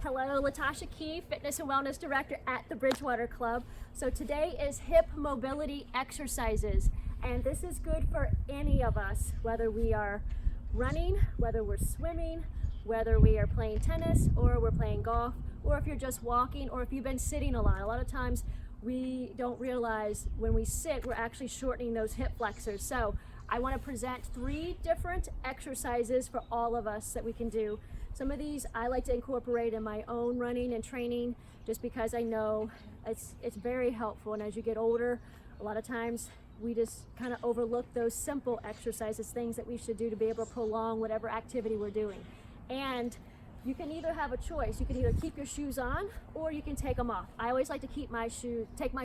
Hello, Latasha Key, Fitness and Wellness Director at the Bridgewater Club. So today is hip mobility exercises, and this is good for any of us, whether we are running, whether we're swimming, whether we are playing tennis, or we're playing golf, or if you're just walking, or if you've been sitting a lot. A lot of times we don't realize when we sit, we're actually shortening those hip flexors. So I want to present 3 different exercises for all of us that we can do. Some of these I like to incorporate in my own running and training just because I know it's very helpful. And as you get older, a lot of times we just kind of overlook those simple exercises, things that we should do to be able to prolong whatever activity we're doing. And you can either have a choice. You can either keep your shoes on or you can take them off. I always like to take my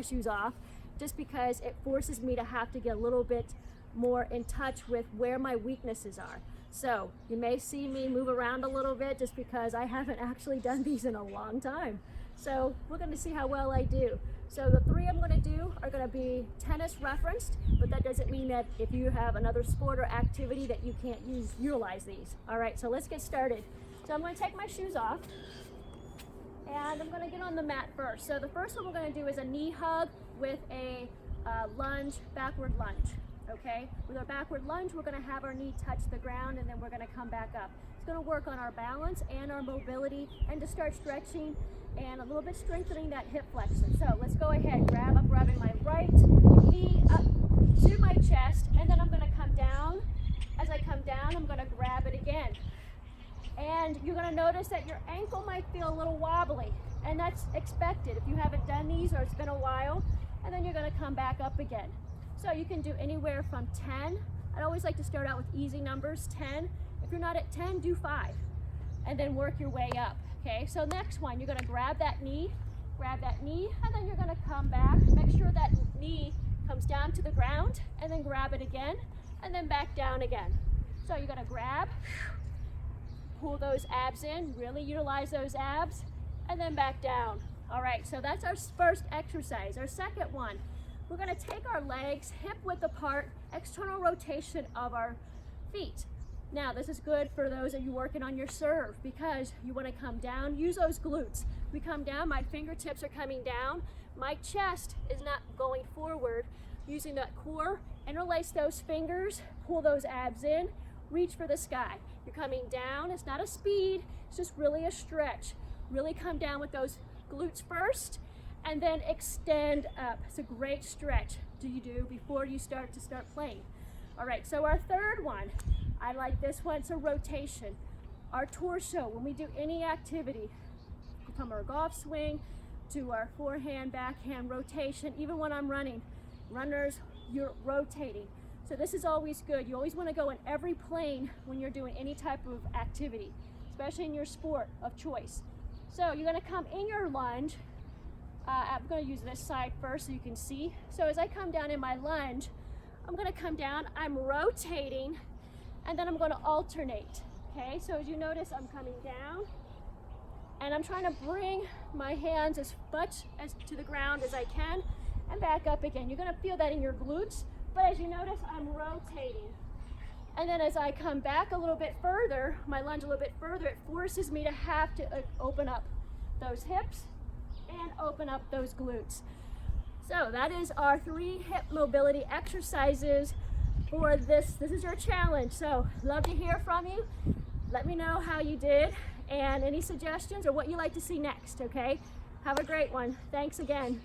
shoes off just because it forces me to have to get a little bit more in touch with where my weaknesses are. So you may see me move around a little bit just because I haven't actually done these in a long time. So we're going to see how well I do. So the 3 I'm going to do are going to be tennis referenced, but that doesn't mean that if you have another sport or activity that you can't utilize these. All right, so let's get started. So I'm going to take my shoes off and I'm going to get on the mat first. So the first one we're going to do is a knee hug with a lunge, backward lunge. Okay, with our backward lunge, we're going to have our knee touch the ground and then we're going to come back up. It's going to work on our balance and our mobility and to start stretching and a little bit strengthening that hip flexion. So let's go ahead, grabbing my right knee up to my chest, and then I'm going to come down. As I come down, I'm going to grab it again. And you're going to notice that your ankle might feel a little wobbly, and that's expected if you haven't done these or it's been a while. And then you're going to come back up again. So you can do anywhere from 10. I always like to start out with easy numbers, 10. If you're not at 10, do 5. And then work your way up, okay? So next one, you're gonna grab that knee, and then you're gonna come back. Make sure that knee comes down to the ground, and then grab it again, and then back down again. So you're gonna grab, pull those abs in, really utilize those abs, and then back down. All right, so that's our first exercise. Our second one, we're going to take our legs hip width apart, external rotation of our feet. Now, this is good for those of you working on your serve because you want to come down, use those glutes. We come down, my fingertips are coming down, my chest is not going forward. Using that core, interlace those fingers, pull those abs in, reach for the sky. You're coming down, it's not a speed, it's just really a stretch. Really come down with those glutes first, and then extend up. It's a great stretch do before you start playing. All right, so our third one, I like this one, it's a rotation. Our torso, when we do any activity, from our golf swing to our forehand, backhand rotation, even when I'm running, runners, you're rotating. So this is always good. You always want to go in every plane when you're doing any type of activity, especially in your sport of choice. So you're going to come in your lunge. I'm going to use this side first so you can see. So as I come down in my lunge, I'm going to come down, I'm rotating, and then I'm going to alternate. Okay, so as you notice, I'm coming down, and I'm trying to bring my hands as much as to the ground as I can, and back up again. You're going to feel that in your glutes, but as you notice, I'm rotating. And then as I come back a little bit further, my lunge a little bit further, it forces me to have to open up those hips and open up those glutes. So that is our 3 hip mobility exercises for this. This is your challenge. So love to hear from you. Let me know how you did and any suggestions or what you'd like to see next, okay? Have a great one. Thanks again.